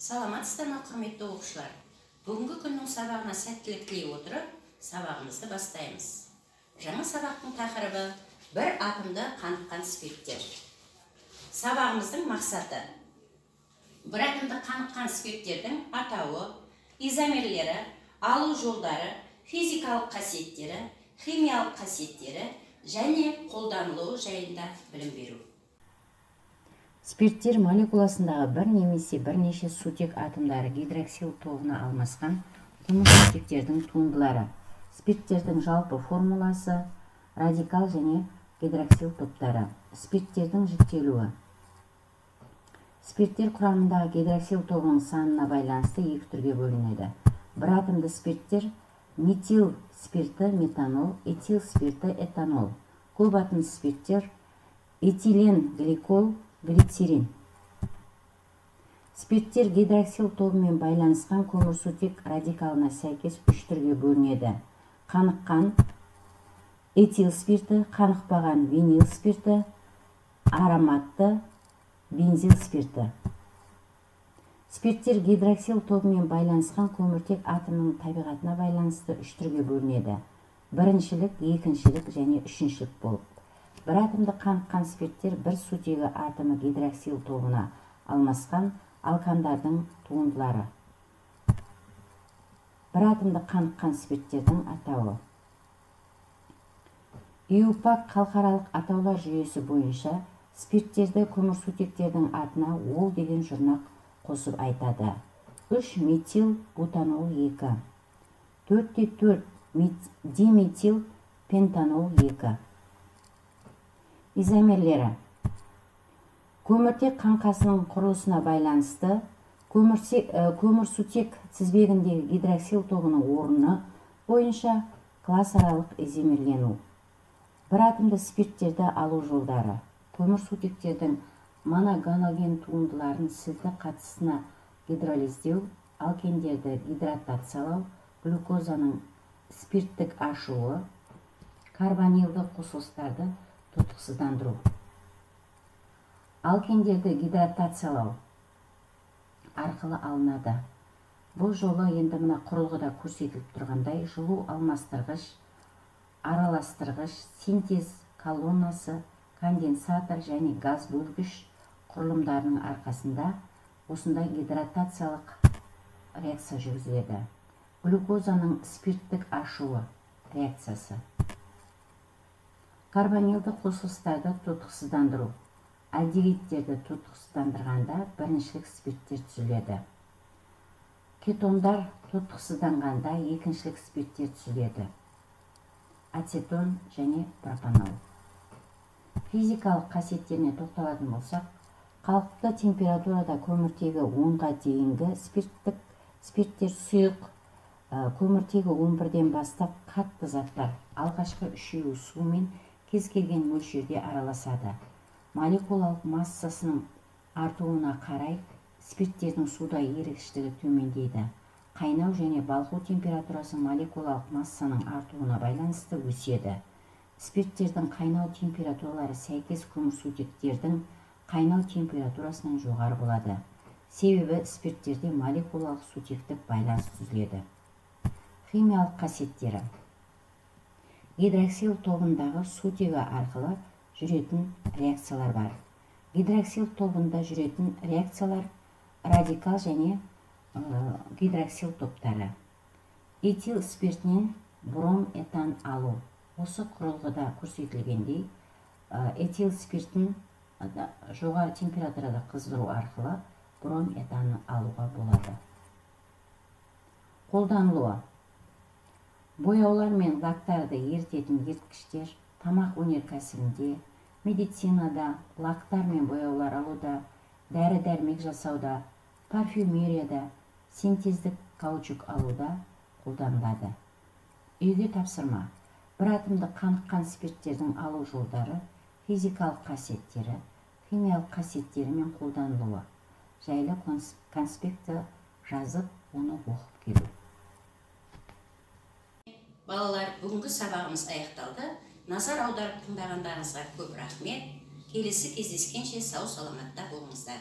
Саламатсыздар ма, құрметті оқушылар? Бүгінгі күннің сабағына сәттілік тілей отырып, сабағымызды бастаймыз. Жаңа сабақтың тақырыбы бір атомда қаныққан спирттер. Сабағымыздың мақсаты: бір атомда қаныққан спирттердің атауы, изомерлері, алу жолдары, физикалық қасиеттері, химиялық қасиеттері және қолданылуы жайында білім беру. Спирттер молекуласындағы бір немесе бірнеше сутек атомдары гидроксил тобына алмасқан құмырсутектердің туындылары. Спирттердің жалпы формуласы радикал және гидроксил топтары. Спирттердің жіктелуі. Спирттер құрамындағы гидроксил тобының санына байланысты екі түрге бөлінеді. Бір атомды спирттер метил спирті метанол, этил спирті этанол. Көп атомды спирттер этилен гликол, глицерин. Спирттер гидроксил тобымен байланысқан көмірсутек радикалына сәйкес үш түрге бөлінеді. Қаныққан этил спирті, қанықпаған винил спирті, ароматты бензил спирті. Спирттер гидроксил тобымен байланысқан көміртек атомының табиғатына байланысты үш түрге бөлінеді. Біріншілік, екіншілік және үшіншілік болып. Бір атомды қаныққан спирттер бір сутегі атомы гидроксил тобына алмасқан алкандардың туындылары. Бір атомды қаныққан спирттердің атауы. ИУПАК халықаралық атаулар жүйесі бойынша спирттерді көмірсутектердің атына ол деген жұрнақ қосып айтады. 3 метил бутанол 2, 4-4 диметил пентанол 2. Изомерлері. Көміртек қаңқасының құрылысына байланысты көмірсутек тізбегіндегі гидроксил тобының орны бойынша классаралық изомерлену. Бір атомды спирттерді алу жолдары. Көмірсутектердің моногалоген туындыларын сілті қатысына гидролиздеу, алкендерді гидратациялау, глюкозаның спирттік ашуы, карбонилді қосылыстарды тотықсыздандыру. Алкендерді гидратациялау арқылы алынады. Бұл жолы енді мына құрылғыда көрсетіліп тұрғандай жылу алмастырғыш, араластырғыш, синтез колоннасы, конденсатор және газ бөлгіш құрылымдарының арқасында осындай гидратациялық реакция жүргізіледі. Глюкозаның спирттік ашуы реакциясы. Карбонилді қосылыстарды тотықсыздандыру. Альдегидтерді тотықсыздандырғанда біріншілік спирттер түзіледі. Кетондар тотықсызданғанда екіншілік спирттер түзіледі. Ацетон және пропанол. Физикалық қасиеттеріне тоқталатын болсақ, қалыпты температурада көміртегі 10-ға дейінгі спирттер сұйық, көміртегі 11-ден бастап қатты заттар, алғашқы үшеуі сумен кез келген мөлшерде араласады. Молекулалық массасының артуына қарай спирттердің суда ерікшілігі төмендейді. Қайнау және балқу температурасы молекулалық массаның артуына байланысты өседі. Спирттердің қайнау температуралары сәйкес көмірсутектердің қайнау температурасынан жоғары болады. Себебі спирттерде молекулалық сутектік байланыс түзіледі. Химиялық қасиеттері. Гидроксил тобындағы сутегі арқылы жүретін реакциялар бар. Гидроксил тобында жүретін реакциялар радикал және гидроксил топтары. Этил спиртінен бром этан алу. Осы құрылғыда көрсетілгендей, этил спиртін жоғары температурада қыздыру арқылы бром этанны алуға болады. Қолданылуы. Бояулар мен лактарды ерітетін еріткіштер, тамақ өнеркәсібінде, медицинада, лактар мен бояулар алуда, дәрі-дәрмек жасауда, парфюмерияда, синтездік каучук алуда қолданылады. Үйге тапсырма. Бір атомды қаныққан спирттердің алу жолдары, физикалық қасиеттері, химиялық қасиеттері мен қолданылуы. Жайлы конспекті жазып, оны оқып келу. Балалар, бүгінгі сабағымыз аяқталды. Назар аударып тыңдағандарыңызға көп рахмет. Келесі кездескенше сау саламатта болыңыздар.